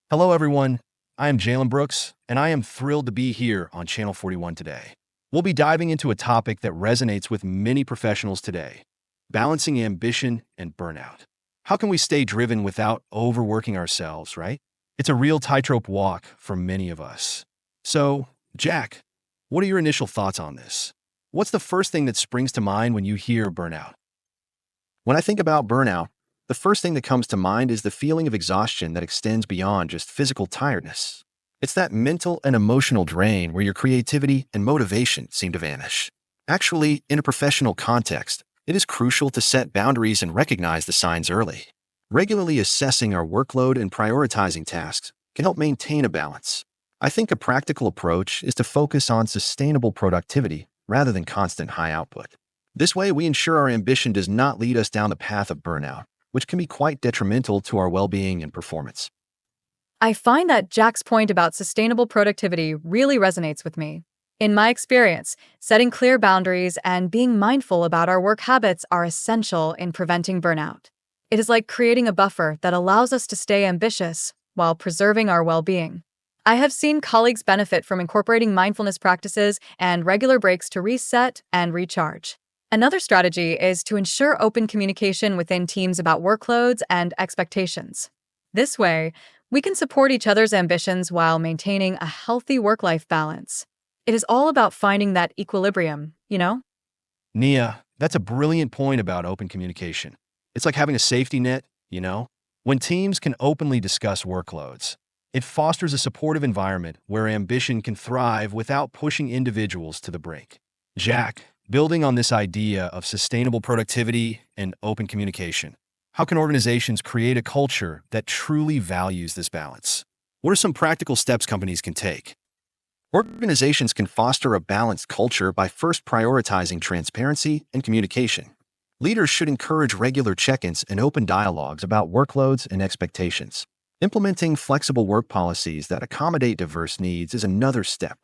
Hello, everyone. I am Jalen Brooks, and I am thrilled to be here on Channel 41 today. We'll be diving into a topic that resonates with many professionals today: balancing ambition and burnout. How can we stay driven without overworking ourselves, right? It's a real tightrope walk for many of us. So, Jack, what are your initial thoughts on this? What's the first thing that springs to mind when you hear burnout? When I think about burnout, the first thing that comes to mind is the feeling of exhaustion that extends beyond just physical tiredness. It's that mental and emotional drain where your creativity and motivation seem to vanish. Actually, in a professional context, it is crucial to set boundaries and recognize the signs early. Regularly assessing our workload and prioritizing tasks can help maintain a balance. I think a practical approach is to focus on sustainable productivity rather than constant high output. This way, we ensure our ambition does not lead us down the path of burnout, which can be quite detrimental to our well-being and performance. I find that Jack's point about sustainable productivity really resonates with me. In my experience, setting clear boundaries and being mindful about our work habits are essential in preventing burnout. It is like creating a buffer that allows us to stay ambitious while preserving our well-being. I have seen colleagues benefit from incorporating mindfulness practices and regular breaks to reset and recharge. Another strategy is to ensure open communication within teams about workloads and expectations. This way, we can support each other's ambitions while maintaining a healthy work-life balance. It is all about finding that equilibrium. Nia, that's a brilliant point about open communication. It's like having a safety net. When teams can openly discuss workloads, it fosters a supportive environment where ambition can thrive without pushing individuals to the brink. Jack, building on this idea of sustainable productivity and open communication, how can organizations create a culture that truly values this balance? What are some practical steps companies can take? Organizations can foster a balanced culture by first prioritizing transparency and communication. Leaders should encourage regular check-ins and open dialogues about workloads and expectations. Implementing flexible work policies that accommodate diverse needs is another step.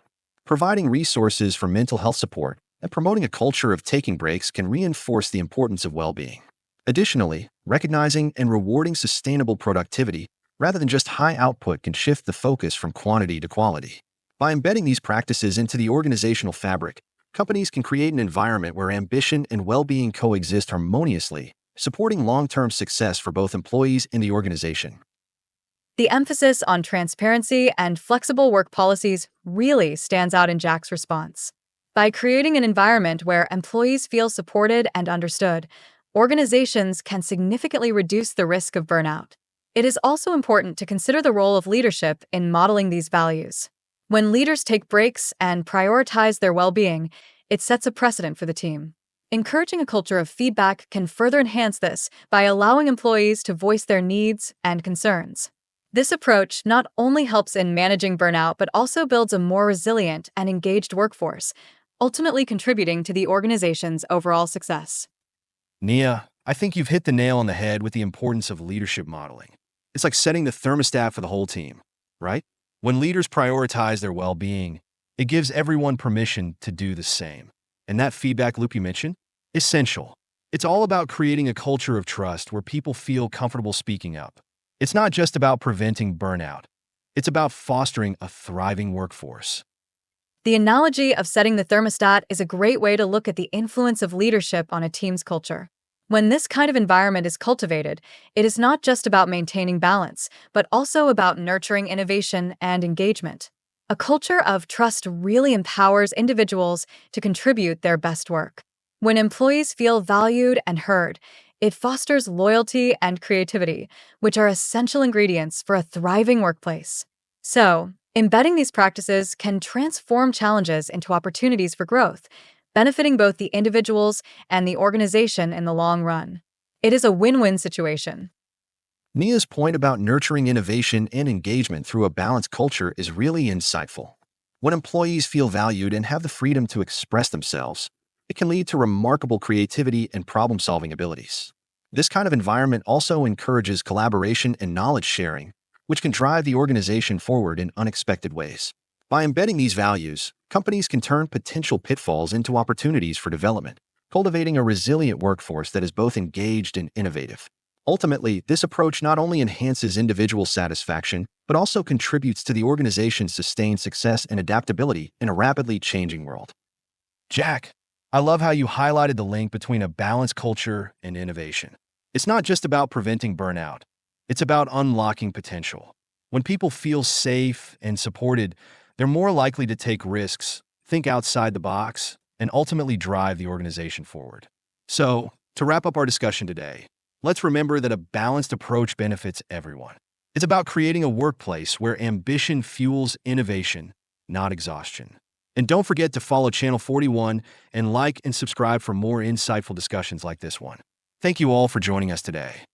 Providing resources for mental health support and promoting a culture of taking breaks can reinforce the importance of well-being. Additionally, recognizing and rewarding sustainable productivity rather than just high output can shift the focus from quantity to quality. By embedding these practices into the organizational fabric, companies can create an environment where ambition and well-being coexist harmoniously, supporting long-term success for both employees and the organization. The emphasis on transparency and flexible work policies really stands out in Jack's response. By creating an environment where employees feel supported and understood, organizations can significantly reduce the risk of burnout. It is also important to consider the role of leadership in modeling these values. When leaders take breaks and prioritize their well-being, it sets a precedent for the team. Encouraging a culture of feedback can further enhance this by allowing employees to voice their needs and concerns. This approach not only helps in managing burnout, but also builds a more resilient and engaged workforce, ultimately contributing to the organization's overall success. Nia, I think you've hit the nail on the head with the importance of leadership modeling. It's like setting the thermostat for the whole team, right? When leaders prioritize their well-being, it gives everyone permission to do the same. And that feedback loop you mentioned? Essential. It's all about creating a culture of trust where people feel comfortable speaking up. It's not just about preventing burnout. It's about fostering a thriving workforce. The analogy of setting the thermostat is a great way to look at the influence of leadership on a team's culture. When this kind of environment is cultivated, it is not just about maintaining balance, but also about nurturing innovation and engagement. A culture of trust really empowers individuals to contribute their best work. When employees feel valued and heard, it fosters loyalty and creativity, which are essential ingredients for a thriving workplace. So, embedding these practices can transform challenges into opportunities for growth, benefiting both the individuals and the organization in the long run. It is a win-win situation. Nia's point about nurturing innovation and engagement through a balanced culture is really insightful. When employees feel valued and have the freedom to express themselves, it can lead to remarkable creativity and problem-solving abilities. This kind of environment also encourages collaboration and knowledge sharing, which can drive the organization forward in unexpected ways. By embedding these values, companies can turn potential pitfalls into opportunities for development, cultivating a resilient workforce that is both engaged and innovative. Ultimately, this approach not only enhances individual satisfaction, but also contributes to the organization's sustained success and adaptability in a rapidly changing world. Jack, I love how you highlighted the link between a balanced culture and innovation. It's not just about preventing burnout, it's about unlocking potential. When people feel safe and supported, they're more likely to take risks, think outside the box, and ultimately drive the organization forward. So, to wrap up our discussion today, let's remember that a balanced approach benefits everyone. It's about creating a workplace where ambition fuels innovation, not exhaustion. And don't forget to follow Channel 41 and like and subscribe for more insightful discussions like this one. Thank you all for joining us today.